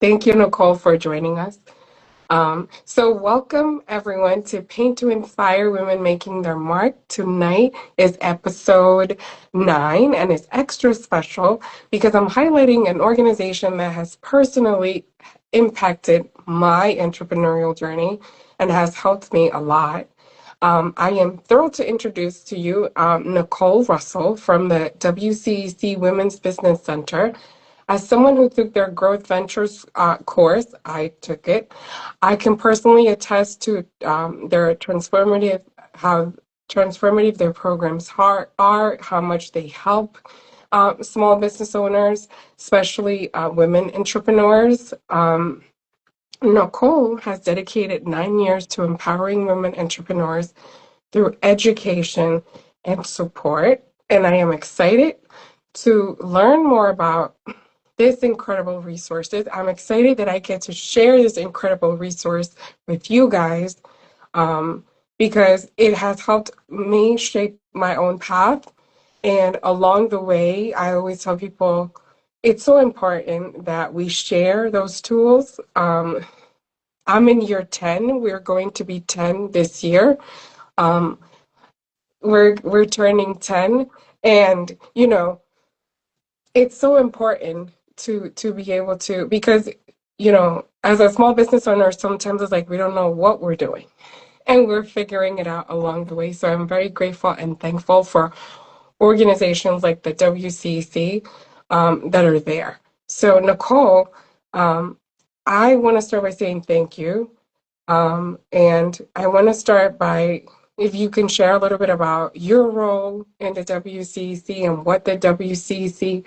Thank you, Nicole, for joining us. So welcome everyone to Paint to Inspire Women Making Their Mark. Tonight is episode 9 and it's extra special because I'm highlighting an organization that has personally impacted my entrepreneurial journey and has helped me a lot. I am thrilled to introduce to you Nicole Russell from the WCEC Women's Business Center. As someone who took their Growth Ventures course, I took it. I can personally attest to their how transformative their programs are, how much they help small business owners, especially women entrepreneurs. Nicole has dedicated 9 years to empowering women entrepreneurs through education and support, and I am excited to learn more about this incredible resources. I'm excited that I get to share this incredible resource with you guys because it has helped me shape my own path. And along the way, I always tell people it's so important that we share those tools. I'm in year 10. We're going to be 10 this year. Um, we're turning 10, and it's so important to be able to, because as a small business owner, sometimes it's like we don't know what we're doing and we're figuring it out along the way. So I'm very grateful and thankful for organizations like the WCEC that are there. So Nicole, I want to start by saying thank you. And I want to start by, if you can share a little bit about your role in the WCEC and what the WCEC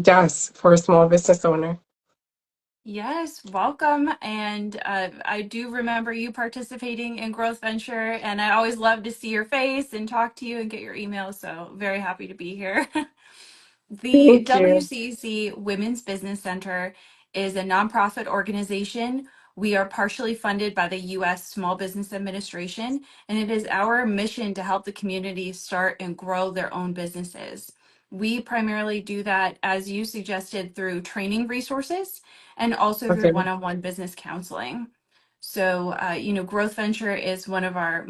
does for a small business owner. Yes, welcome. And I do remember you participating in Growth Venture, and I always love to see your face and talk to you and get your email. So very happy to be here. The Thank you. WCEC Women's Business Center is a nonprofit organization. We are partially funded by the U.S. Small Business Administration, and it is our mission to help the community start and grow their own businesses. We primarily do that, as you suggested, through training resources and also through Okay. one-on-one business counseling. So, Growth Venture is one of uh,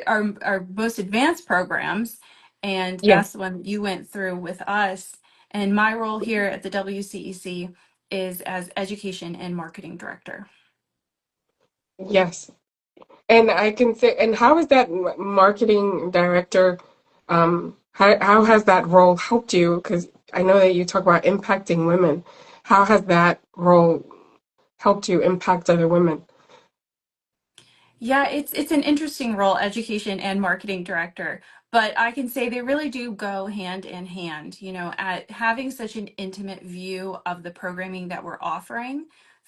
our most advanced programs, and Yes, that's the one you went through with us. And my role here at the WCEC is as education and marketing director. yes. And I can say, and how is that marketing director, how has that role helped you? Because I know that you talk about impacting women. How has that role helped you impact other women? Yeah, it's an interesting role, education and marketing director, but I can say they really do go hand in hand, at having such an intimate view of the programming that we're offering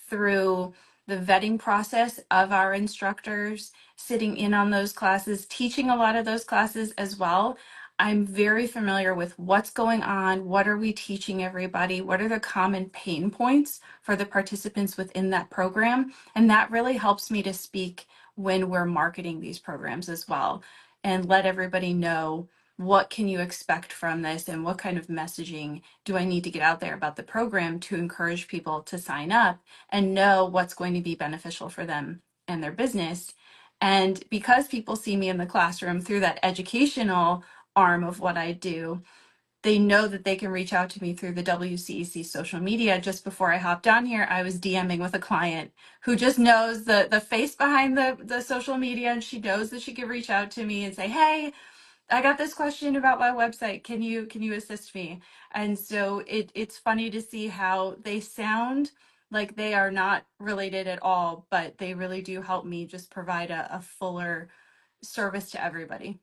through the vetting process of our instructors, sitting in on those classes, teaching a lot of those classes as well. I'm very familiar with what's going on, what are we teaching everybody, what are the common pain points for the participants within that program, and that really helps me to speak when we're marketing these programs as well, and let everybody know what can you expect from this and what kind of messaging do I need to get out there about the program to encourage people to sign up and know what's going to be beneficial for them and their business. And because people see me in the classroom through that educational arm of what I do, they know that they can reach out to me through the WCEC social media. Just before I hopped on here, I was DMing with a client who just knows the face behind the social media, and she knows that she can reach out to me and say, "Hey, I got this question about my website. Can you assist me?" And so it's funny to see how they sound like they are not related at all, but they really do help me just provide a fuller service to everybody.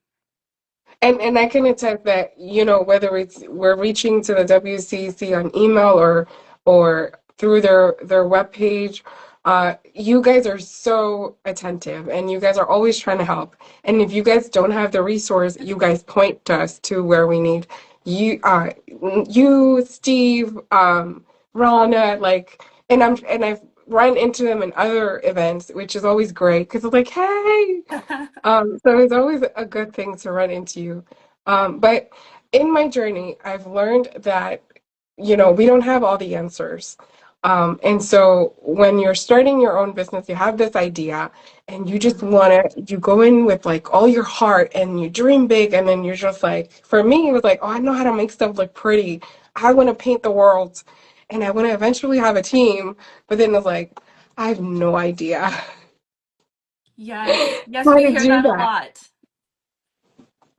And I can attest that, whether it's we're reaching to the WCC on email or through their webpage, you guys are so attentive and you guys are always trying to help. And if you guys don't have the resource, you guys point us to where we need you, Steve, Rana, like, and I've run into them in other events, which is always great because it's like, hey. So it's always a good thing to run into you. But in my journey, I've learned that we don't have all the answers. And so when you're starting your own business, you have this idea and you just want to, you go in with like all your heart and you dream big. And then you're just like, for me, it was like, oh, I know how to make stuff look pretty. I want to paint the world and I want to eventually have a team. But then it's like, I have no idea Yes. Yes, how we to hear do that a that. lot.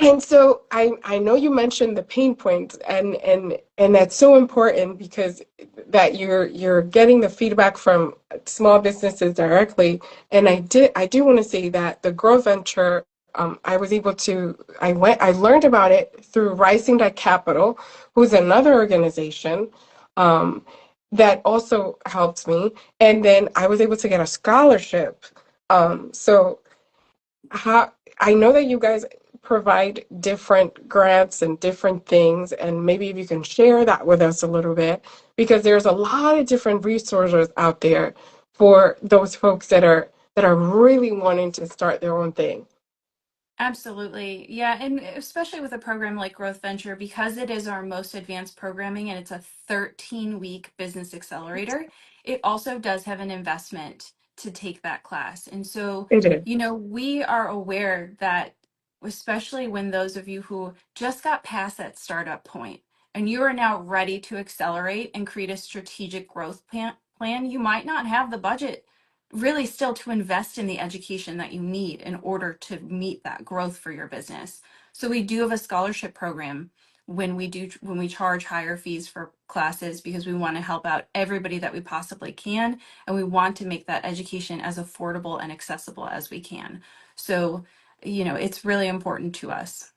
And so I know you mentioned the pain points and that's so important because that you're getting the feedback from small businesses directly. And I do want to say that the Growth Venture, I was able to I learned about it through Rising Tide Capital, who's another organization um, that also helped me. And then I was able to get a scholarship. So how I know that you guys provide different grants and different things, and maybe if you can share that with us a little bit, because there's a lot of different resources out there for those folks that are really wanting to start their own thing. Absolutely. Yeah. And especially with a program like Growth Venture, because it is our most advanced programming and it's a 13-week business accelerator, it also does have an investment to take that class. And so, It is. we are aware that, especially when those of you who just got past that startup point and you are now ready to accelerate and create a strategic growth plan, you might not have the budget really still to invest in the education that you need in order to meet that growth for your business. So we do have a scholarship program when we charge higher fees for classes because we want to help out everybody that we possibly can, and we want to make that education as affordable and accessible as we can. So, it's really important to us.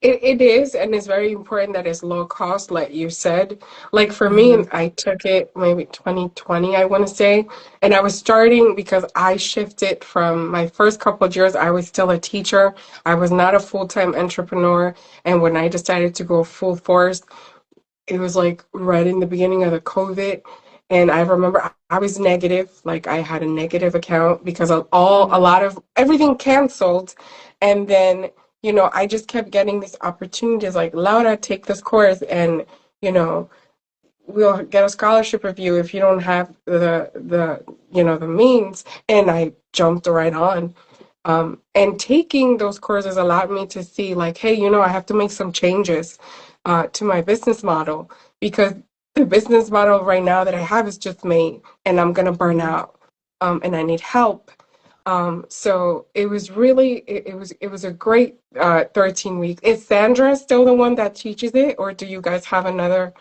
It is, and it's very important that it's low cost, like you said. Like for me, Mhm. I took it maybe 2020, I want to say, and I was starting because I shifted from my first couple of years, I was still a teacher. I was not a full-time entrepreneur, and when I decided to go full force, it was like right in the beginning of the COVID. And I remember I was negative, like I had a negative account because of a Mhm. lot of everything canceled. And then, I just kept getting these opportunities like, Laura, take this course and, you know, we'll get a scholarship of you if you don't have the means. And I jumped right on. And taking those courses allowed me to see, like, hey, I have to make some changes to my business model because the business model right now that I have is just me, and I'm gonna burn Mhm. out, and I need help. So it was really, it was a great 13 weeks. Is Sandra still the one that teaches it, or do you guys have another?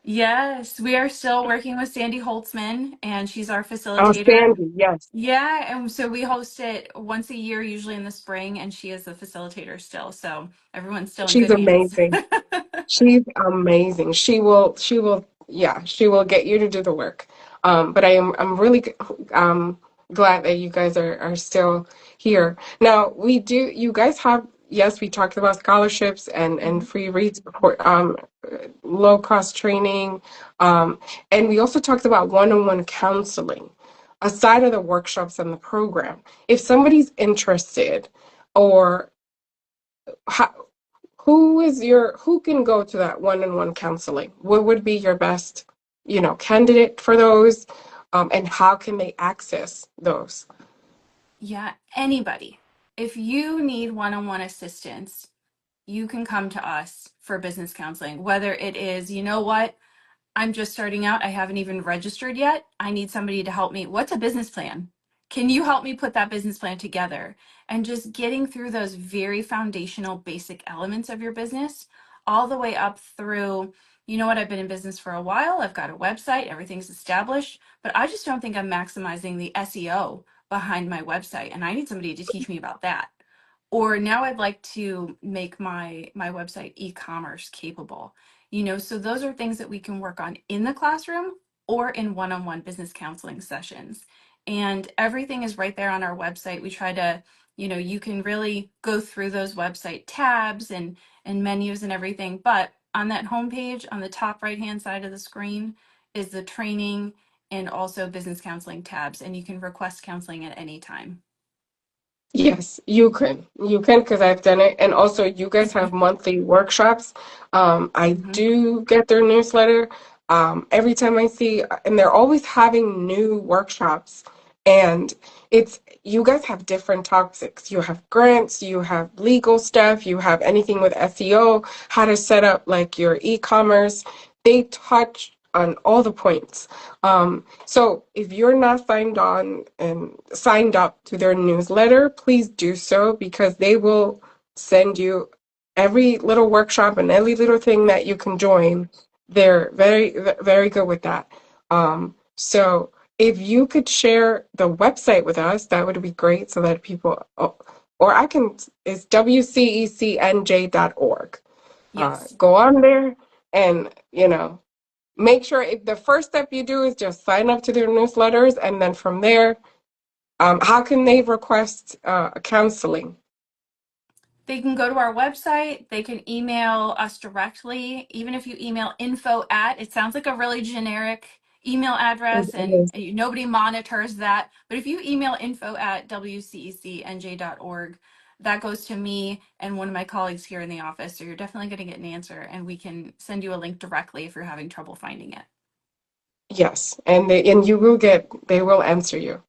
Yes, we are still working with Sandy Holtzman, and she's our Oh, facilitator. Sandy, yes, Yeah, and so we host it once a year, usually in the spring, and she is the facilitator still. So everyone's still in she's good hands. amazing. She's amazing. Yeah, she will get you to do the work. But I'm really glad that you guys are still here. Now, you guys have, yes, we talked about scholarships and Mhm. free reads, low cost training. And we also talked about one-on-one counseling aside of the workshops and the program. If somebody's interested or how, who can go to that one-on-one counseling? What would be your best, candidate for those? And how can they access those? Yeah, anybody. If you need one-on-one assistance, you can come to us for business counseling, whether it is, you know what, I'm just starting out. I haven't even registered yet. I need somebody to help me. What's a business plan? Can you help me put that business plan together? And just getting through those very foundational, basic elements of your business, all the way up through, you know what, I've been in business for a while. I've got a website, everything's established, but I just don't think I'm maximizing the SEO behind my website. And I need somebody to teach me about that. Or now I'd like to make my website e-commerce capable. So those are things that we can work on in the classroom or in one-on-one business counseling sessions. And everything is right there on our website. We try to, you can really go through those website tabs and menus and everything. But on that homepage, on the top right-hand side of the screen, is the training and also business counseling tabs. And you can request counseling at any time. Yes, you can. You can because I've done it. And also, you guys have monthly workshops. I Hmm. do get their newsletter every time I see, and they're always having new workshops. And it's, you guys have different topics. You have grants, you have legal stuff, you have anything with SEO, how to set up like your e-commerce. They touch on all the points. So if you're not signed on and signed up to their newsletter, please do so because they will send you every little workshop and every little thing that you can join. They're very good with that. So if you could share the website with us, that would be great so that people, oh, or I can, it's wcecnj.org. Yes. Go on there and, make sure if the first step you do is just sign up to their newsletters, and then from there, how can they request counseling? They can go to our website. They can email us directly. Even if you email info at, it sounds like a really generic email It address and is. nobody monitors that. But if you email info at wcecnj.org, that goes to me and one of my colleagues here in the office. So you're definitely going to get an answer and we can send you a link directly if you're having trouble finding it. Yes, and you will get, they will answer you.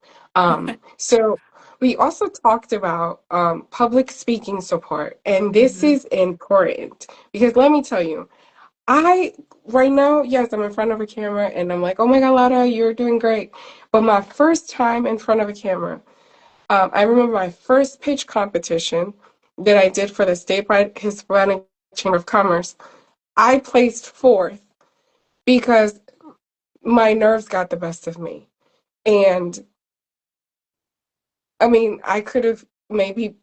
So we also talked about public speaking support, and this Hmm. is important because let me tell you, I right now, yes, I'm in front of a camera and I'm like, oh my God, Laura, you're doing great. But my first time in front of a camera, I remember my first pitch competition that I did for the statewide Hispanic Chamber of Commerce. I placed fourth because my nerves got the best of me. And I mean, I could have maybe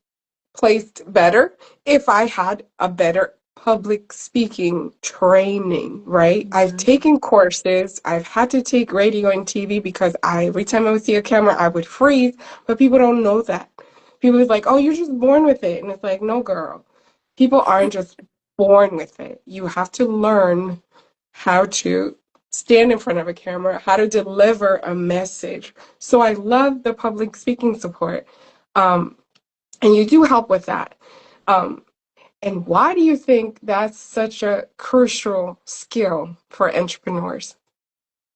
placed better if I had a better public speaking training, right? I've Hmm. taken courses, I've had to take radio and TV because every time I would see a camera, I would freeze, but people don't know that. People are like, oh, you're just born with it. And it's like, no, girl. People aren't just born with it. You have to learn how to stand in front of a camera, how to deliver a message. So I love the public speaking support. Um, and you do help with that. Um, and why do you think that's such a crucial skill for entrepreneurs?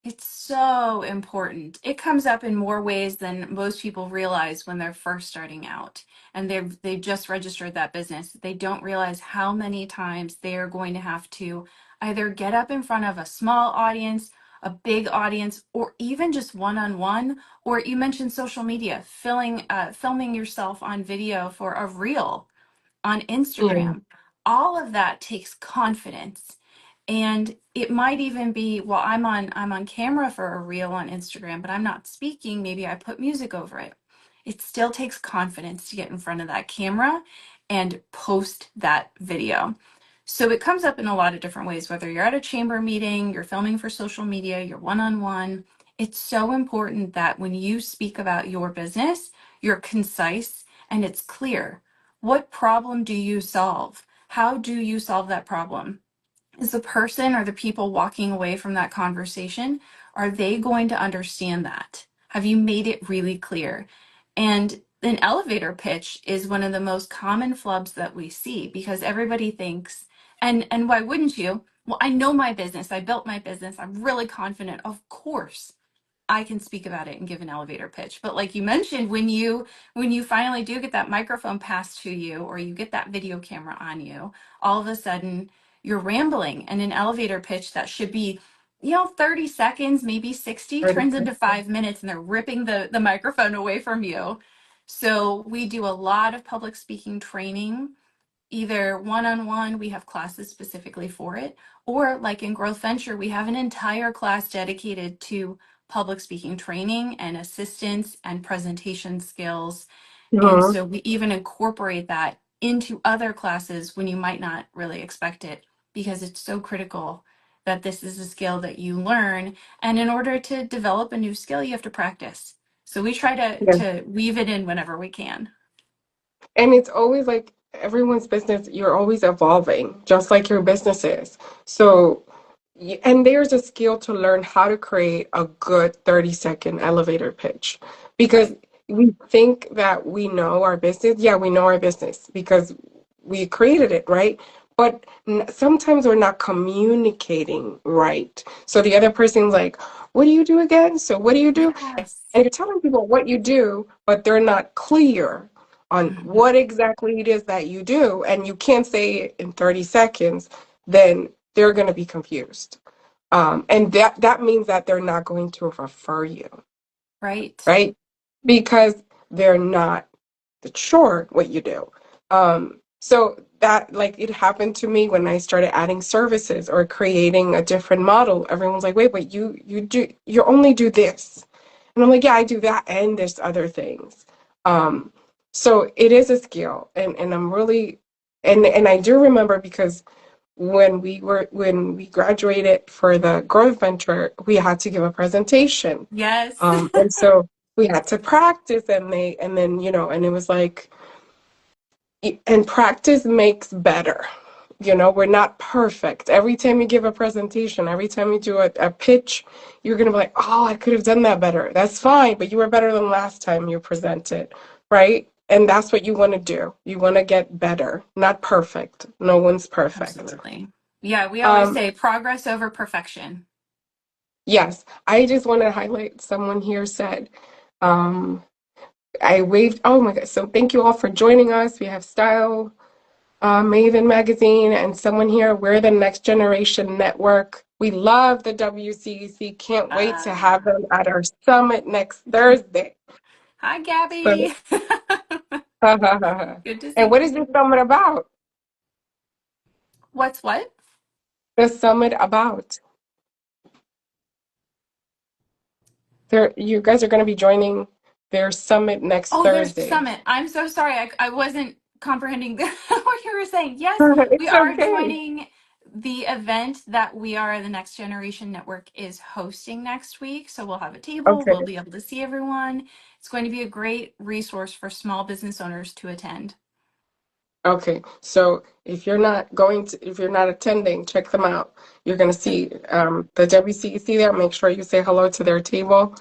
It's so important. It comes up in more ways than most people realize when they're first starting out and they've just registered that business. They don't realize how many times they're going to have to either get up in front of a small audience, a big audience, or even just one-on-one, or you mentioned social media, filming yourself on video for a reel on Yeah, Instagram. All of that takes confidence. And it might even be, well, I'm on camera for a reel on Instagram, but I'm not speaking. Maybe I put music over it. It still takes confidence to get in front of that camera and post that video. So it comes up in a lot of different ways, whether you're at a chamber meeting, you're filming for social media, you're one-on-one. It's so important that when you speak about your business, you're concise and it's clear. What problem do you solve? How do you solve that problem? Is the person or the people walking away from that conversation, are they going to understand that? Have you made it really clear? And an elevator pitch is one of the most common flubs that we see because everybody thinks, and why wouldn't you? Well, I know my business. I built my business. I'm really confident. Of course. I can speak about it and give an elevator pitch. But like you mentioned, when you finally do get that microphone passed to you or you get that video camera on you, all of a sudden you're rambling and an elevator pitch that should be 30 seconds, maybe 60 turns into 5 minutes and they're ripping the microphone away from you. So we do a lot of public speaking training, either one-on-one, we have classes specifically for it, or like in Growth Venture, we have an entire class dedicated to public speaking training and assistance and presentation skills. And Mhm. so we even incorporate that into other classes when you might not really expect it, because it's so critical that this is a skill that you learn. And in order to develop a new skill, you have to practice. So we try to, Yeah. to weave it in whenever we can. And it's always like everyone's business, you're always evolving, just like your business is. So, and there's a skill to learn how to create a good 30-second elevator pitch because Right. we think that we know our business. Yeah, we know our business because we created it, right? But sometimes we're not communicating right. So the other person's like, what do you do again? So what do you do? Yes. And you're telling people what you do, but they're not clear on Mhm. what exactly it is that you do. And you can't say it in 30 seconds, then they're going to be confused. And that means that they're not going to refer you, Right. right? Because they're not sure what you do. So that like it happened to me when I started adding services or creating a different model. Everyone's like, wait, but you only do this. And I'm like, yeah, I do that and there's other things. Um, so it is a skill and I'm really and I do remember because when we graduated for the growth venture, we had to give a presentation. Yes. And so we had to practice and then, and it was like, and practice makes better. We're not perfect. Every time you give a presentation, every time you do a pitch, you're going to be like, oh, I could have done that better. That's fine, but you were better than last time you presented, right? And that's what you want to do. You want to get better, not perfect. No one's perfect. Absolutely. Yeah, we always Um, say progress over perfection. yes, I just want to highlight someone here said, um, I waved. Oh my God. So thank you all for joining us. We have Style, Maven Magazine, and someone here. We're the Next Generation Network. We love the WCEC. Can't wait to have Ah. them at our summit next Thursday. Hi, So, Gabby. Good to and see what is this you. summit about? What's what? The summit about? You guys are going to be joining their summit next Oh, there's Thursday. Summit. I'm so sorry. I wasn't comprehending what you were saying. Yes, we It's are okay. joining the event that We Are the Next Generation Network is hosting next week. So we'll have a table. Okay. We'll be able to see everyone. It's going to be a great resource for small business owners to attend. Okay, so if you're not attending, check them out. You're going to see the WCEC there. Make sure you say hello to their table.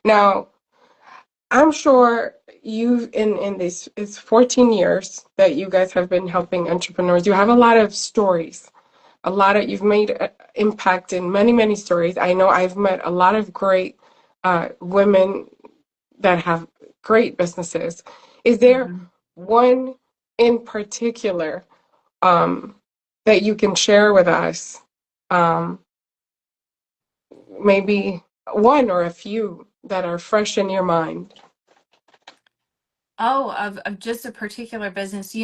Now, I'm sure in this it's 14 years that you guys have been helping entrepreneurs. You have a lot of stories, you've made impact in many, many stories. I know I've met a lot of great women that have great businesses. Is there Mhm. one in particular um, that you can share with us? Um, Maybe one or a few that are fresh in your mind. Oh, of just a particular business.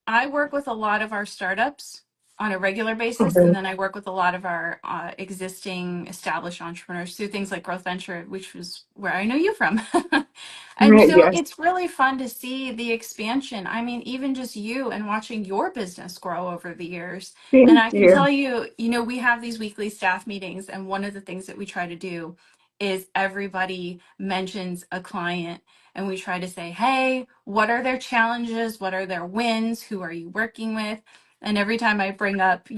I work with a lot of our startups on a regular basis, and Mhm. then I work with a lot of our existing established entrepreneurs through things like Growth Venture, which was where I know you from. And so Yes, it's really fun to see the expansion. I mean, even just you and watching your business grow over the years. And thank I can you. tell you, we have these weekly staff meetings, and one of the things that we try to do is everybody mentions a client and we try to say, hey, what are their challenges? What are their wins? Who are you working with? And every time I bring up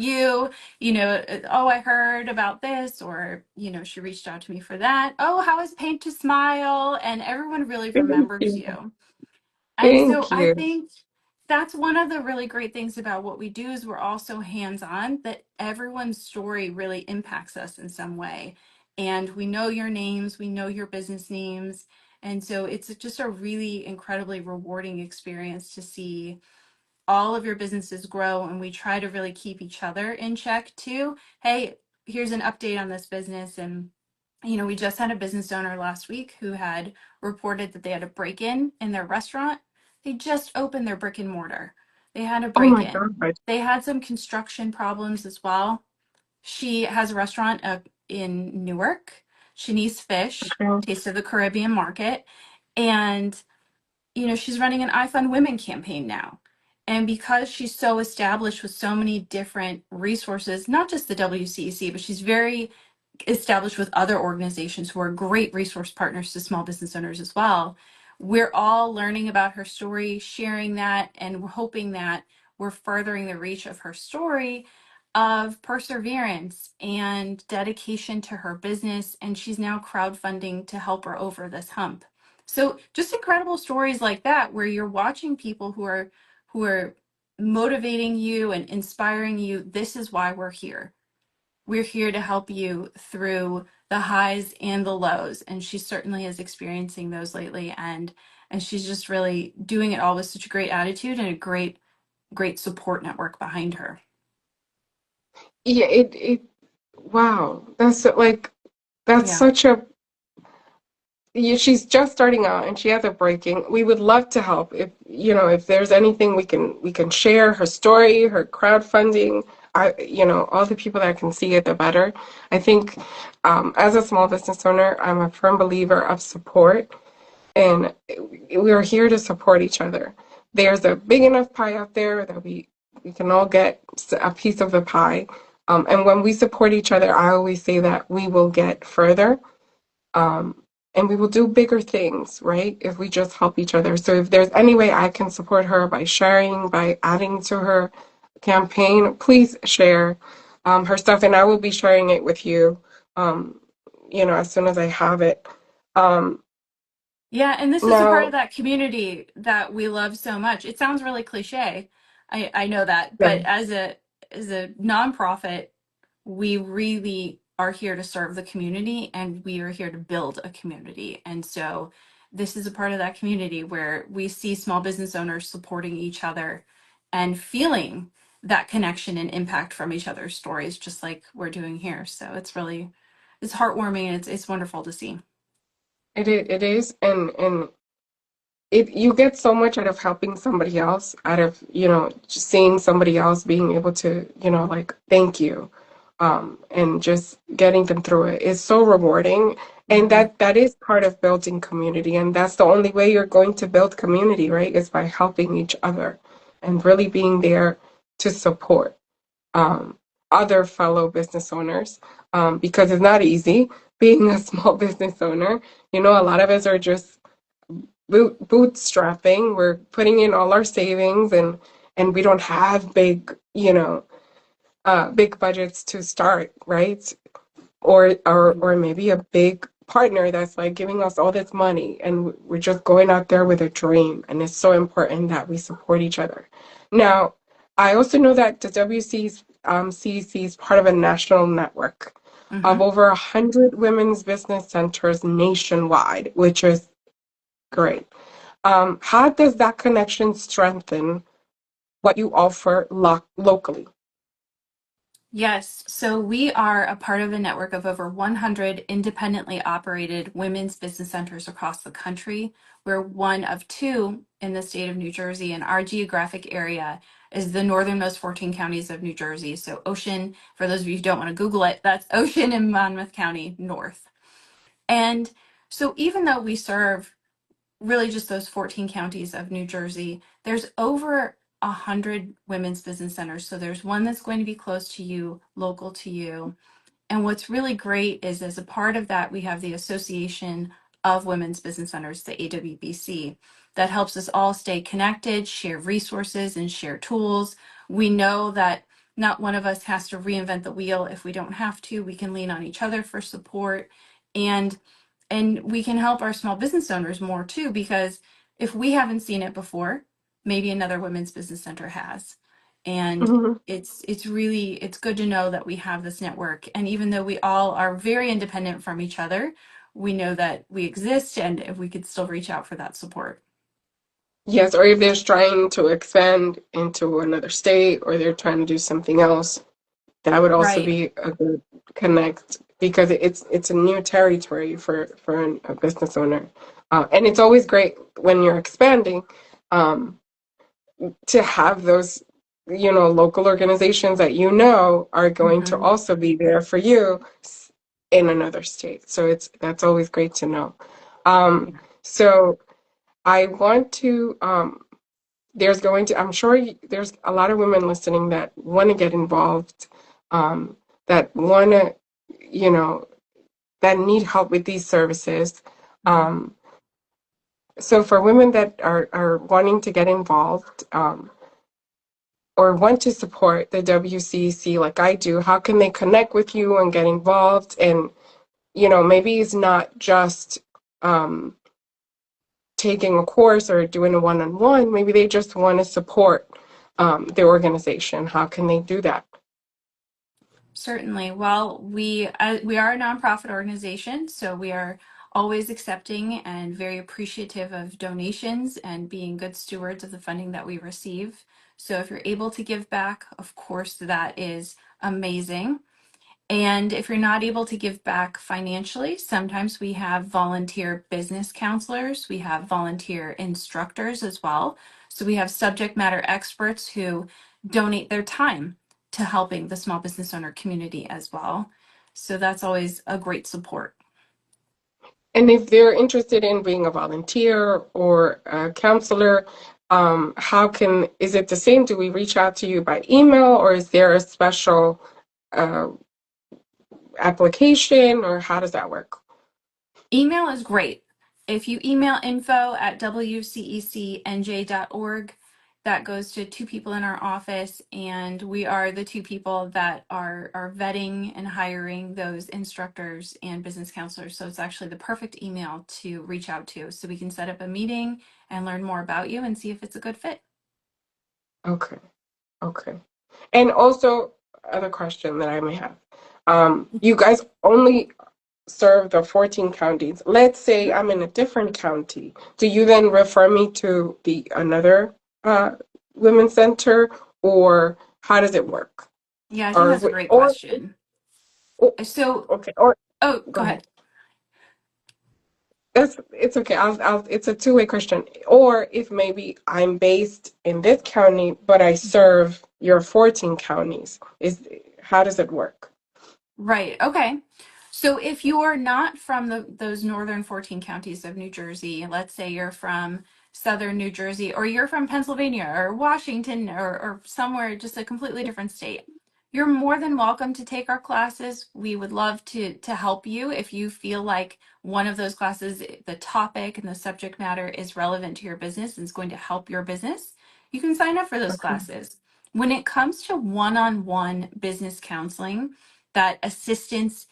oh, I heard about this, or, she reached out to me for that. Oh, how is Paint to Smile? And everyone really Thank remembers you. you. And so Thank I you. think that's one of the really great things about what we do is we're also hands-on, that everyone's story really impacts us in some way. And we know your names, we know your business names. And so it's just a really incredibly rewarding experience to see all of your businesses grow, and we try to really keep each other in check too. Hey, here's an update on this business. And we just had a business owner last week who had reported that they had a break-in in their restaurant. They just opened their brick and mortar. They had a Oh my break-in. God. They had some construction problems as well. She has a restaurant up in Newark, Shanice Fish, Okay. Taste of the Caribbean Market. And she's running an iFund Women campaign now. And because she's so established with so many different resources, not just the WCEC, but she's very established with other organizations who are great resource partners to small business owners as well. We're all learning about her story, sharing that, and we're hoping that we're furthering the reach of her story of perseverance and dedication to her business. And she's now crowdfunding to help her over this hump. So just incredible stories like that where you're watching people who are motivating you and inspiring you. This is why we're here. We're here to help you through the highs and the lows. And she certainly is experiencing those lately. And she's just really doing it all with such a great attitude and a great support network behind her. Yeah, wow, that's Yeah. such a she's just starting out and she has a breaking. We would love to help if if there's anything we can share her story, her crowdfunding. All the people that can see it, the better. I think as a small business owner, I'm a firm believer of support, and we're here to support each other. There's a big enough pie out there that we can all get a piece of the pie. And when we support each other, I always say that we will get further. Um, and we will do bigger things, right? If we just help each other. So if there's any way I can support her by sharing, by adding to her campaign, please share her stuff, and I will be sharing it with you, um, as soon as I have it. Um, Yeah, and this is a part of now, that community that we love so much. It sounds really cliche. I know that, yeah, but as a nonprofit, we really are here to serve the community and we are here to build a community. And so this is a part of that community where we see small business owners supporting each other and feeling that connection and impact from each other's stories, just like we're doing here. So it's heartwarming and it's wonderful to see. it is, and you get so much out of helping somebody else, out of, just seeing somebody else being able to, like, thank you, and just getting them through it is so rewarding. And Mhm. that is part of building community. And that's the only way you're going to build community, right? Is by helping each other and really being there to support um, other fellow business owners, because it's not easy being a small business owner. A lot of us are just bootstrapping. We're putting in all our savings, and we don't have big budgets to start, right? Or maybe a big partner that's like giving us all this money, and we're just going out there with a dream. And it's so important that we support each other. Now, I also know that the CEC is part of a national network of Mhm. over 100 women's business centers nationwide, which is great. How does that connection strengthen what you offer locally? Yes, so we are a part of a network of over 100 independently operated women's business centers across the country. We're one of two in the state of New Jersey, and our geographic area is the northernmost 14 counties of New Jersey. So, Ocean, for those of you who don't want to Google it, that's Ocean and Monmouth County north. And so, even though we serve really just those 14 counties of New Jersey, there's over 100 women's business centers. So there's one that's going to be close to you, local to you. And what's really great is as a part of that, we have the Association of Women's Business Centers, the AWBC, that helps us all stay connected, share resources, and share tools. We know that not one of us has to reinvent the wheel. If we don't have to, we can lean on each other for support. And we can help our small business owners more too, because if we haven't seen it before, maybe another women's business center has. And Mhm. it's good to know that we have this network. And even though we all are very independent from each other, we know that we exist and if we could still reach out for that support. Yes, or if they're trying to expand into another state or they're trying to do something else, that would also Right. be a good connect, because it's a new territory for a business owner. And it's always great when you're expanding, um, to have those, local organizations that are going to Hmm. also be there for you in another state. So that's always great to know. Um, Yeah. so I want to, I'm sure there's a lot of women listening that want to get involved, um, that want to, you know, that need help with these services. Mhm. Um, so for women that are wanting to get involved, or want to support the WCEC like I do, how can they connect with you and get involved? And, maybe it's not just, um, taking a course or doing a one-on-one, maybe they just want to support their organization. How can they do that? Certainly. Well, we are a nonprofit organization, so we are always accepting and very appreciative of donations and being good stewards of the funding that we receive. So if you're able to give back, of course, that is amazing. And if you're not able to give back financially, sometimes we have volunteer business counselors, we have volunteer instructors as well. So we have subject matter experts who donate their time to helping the small business owner community as well. So that's always a great support. And if they're interested in being a volunteer or a counselor, is it the same? Do we reach out to you by email, or is there a special uh, application, or how does that work? Email is great. If you email info@wcecnj.org, that goes to two people in our office, and we are the two people that are vetting and hiring those instructors and business counselors. So it's actually the perfect email to reach out to so we can set up a meeting and learn more about you and see if it's a good fit. Okay, okay. And also, other question that I may have. You guys only serve the 14 counties. Let's say I'm in a different county. Do you then refer me to the another women's center, or how does it work? Yeah, I think Or that's a great or, question. or So, okay, or oh, go go ahead. ahead. It's okay. It's a two-way question. Or if maybe I'm based in this county, but I serve your 14 counties, how does it work? Right. Okay. So if you're not from those northern 14 counties of New Jersey, let's say you're from southern New Jersey, or you're from Pennsylvania or Washington, or somewhere just a completely different state, you're more than welcome to take our classes. We would love to help you if you feel like one of those classes, the topic and the subject matter is relevant to your business and is going to help your business. You can sign up for those Okay. classes. When it comes to one-on-one business counseling, that assistance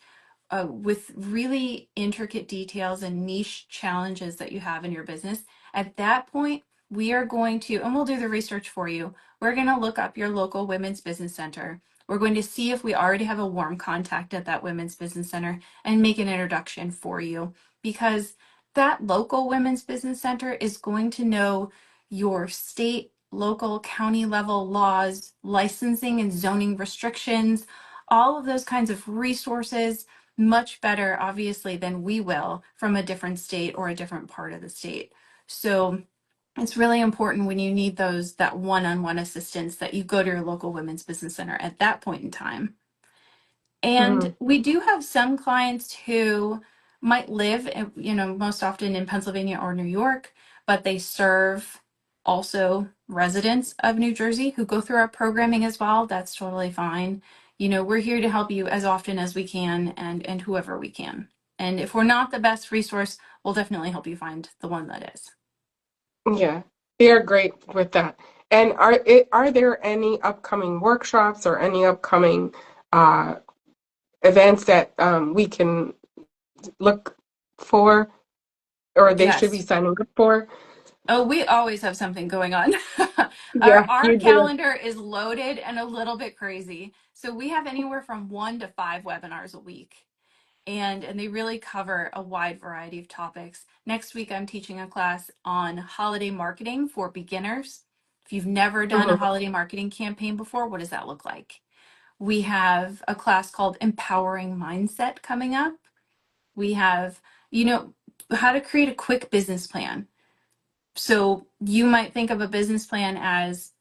with really intricate details and niche challenges that you have in your business, at that point, we are going to, and we'll do the research for you. We're going to look up your local women's business center. We're going to see if we already have a warm contact at that women's business center and make an introduction for you, because that local women's business center is going to know your state, local, county level laws, licensing and zoning restrictions, all of those kinds of resources much better, obviously, than we will from a different state or a different part of the state. So it's really important when you need that one-on-one assistance that you go to your local women's business center at that point in time. And Mhm. we do have some clients who might live, most often in Pennsylvania or New York, but they serve also residents of New Jersey who go through our programming as well. That's totally fine. We're here to help you as often as we can, and whoever we can. And if we're not the best resource, we'll definitely help you find the one that is. Yeah, they're great with that. And are there any upcoming workshops or any upcoming uh, events that we can look for, or they should be Yes. signing up for? Oh, we always have something going on. Our Yeah, our you do. calendar is loaded and a little bit crazy. So we have anywhere from 1 to 5 webinars a week. And they really cover a wide variety of topics. Next week, I'm teaching a class on holiday marketing for beginners. If you've never done a Mhm. holiday marketing campaign before, what does that look like? We have a class called Empowering Mindset coming up. We have, you know, how to create a quick business plan. So you might think of a business plan as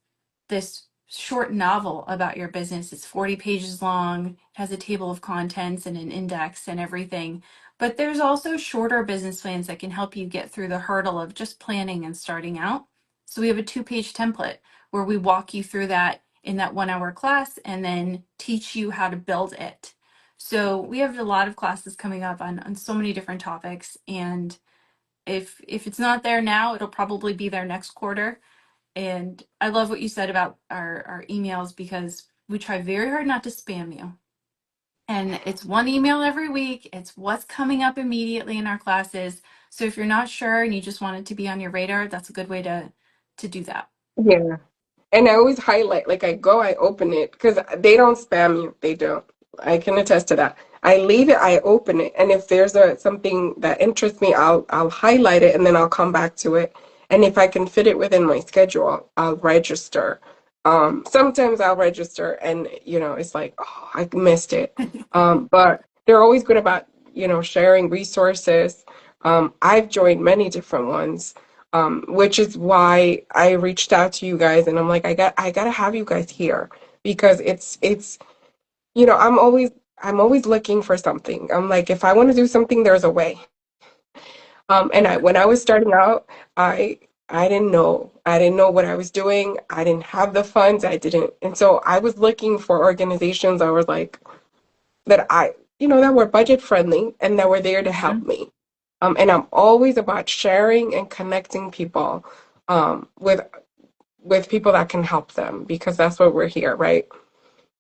this short novel about your business. It's 40 pages long, it has a table of contents and an index and everything. But there's also shorter business plans that can help you get through the hurdle of just planning and starting out. So we have a 2-page template where we walk you through that in that 1 hour class and then teach you how to build it. So we have a lot of classes coming up on so many different topics. And if it's not there now, it'll probably be there next quarter. And I love what you said about our emails, because we try very hard not to spam you. And it's one email every week. It's what's coming up immediately in our classes. So if you're not sure and you just want it to be on your radar, that's a good way to do that. Yeah. And I always highlight, like I go, I open it because they don't spam you. They don't. I can attest to that. I leave it, I open it, and if there's something that interests me, I'll highlight it and then I'll come back to it. And if I can fit it within my schedule, I'll register. Sometimes I'll register and it's like, oh, I missed it. But they're always good about, sharing resources. I've joined many different ones, which is why I reached out to you guys, and I'm like, I gotta have you guys here because it's I'm always looking for something. I'm like, if I want to do something, there's a way. And when I was starting out, I I didn't know what I was doing. I didn't have the funds. I didn't, and so I was looking for organizations that were like that were budget friendly and that were there to help Mhm. me. And I'm always about sharing and connecting people with people that can help them because that's what we're here, right?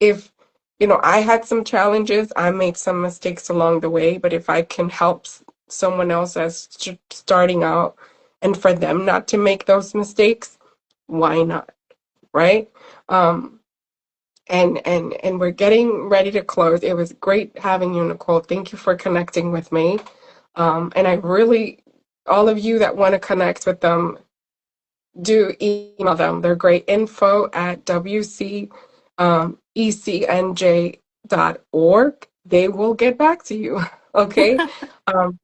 If I had some challenges, I made some mistakes along the way, but if I can help someone else that's starting out and for them not to make those mistakes, why not, right? Um, and we're getting ready to close. It was great having you, Nicole. Thank you for connecting with me. And I really, all of you that want to connect with them, do email them. They're great. info@WCECNJ.org. They will get back to you. Okay. Um,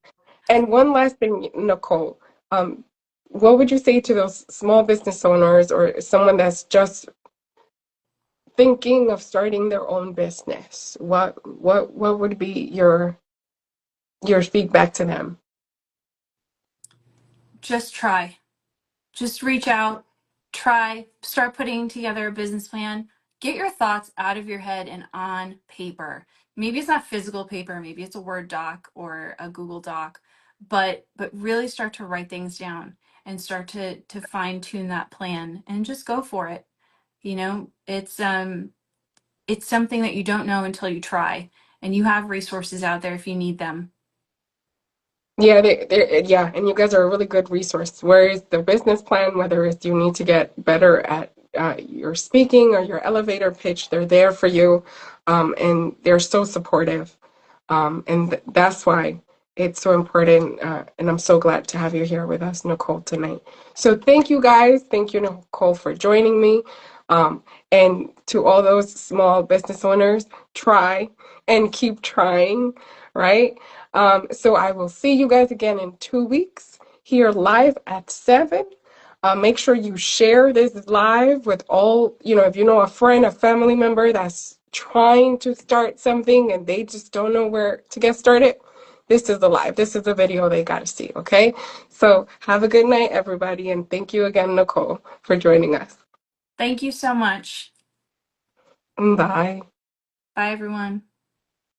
and one last thing, Nicole, what would you say to those small business owners or someone that's just thinking of starting their own business? What would be your feedback to them? Just try. Just reach out, try, start putting together a business plan. Get your thoughts out of your head and on paper. Maybe it's not physical paper, maybe it's a Word doc or a Google Doc, but really start to write things down and start to fine tune that plan and just go for it. It's something that you don't know until you try, and you have resources out there if you need them. Yeah, yeah, and you guys are a really good resource. Whereas the business plan, whether it's you need to get better at your speaking or your elevator pitch, they're there for you, and they're so supportive. And that's why it's so important. And I'm so glad to have you here with us, Nicole, tonight. So thank you guys. Thank you, Nicole, for joining me. And to all those small business owners, try and keep trying, right? So I will see you guys again in 2 weeks here live at 7. Make sure you share this live with all, if you know a friend, a family member that's trying to start something and they just don't know where to get started. This is the live. This is the video they got to see, okay? So have a good night, everybody, and thank you again, Nicole, for joining us. Thank you so much. Bye. Bye, everyone.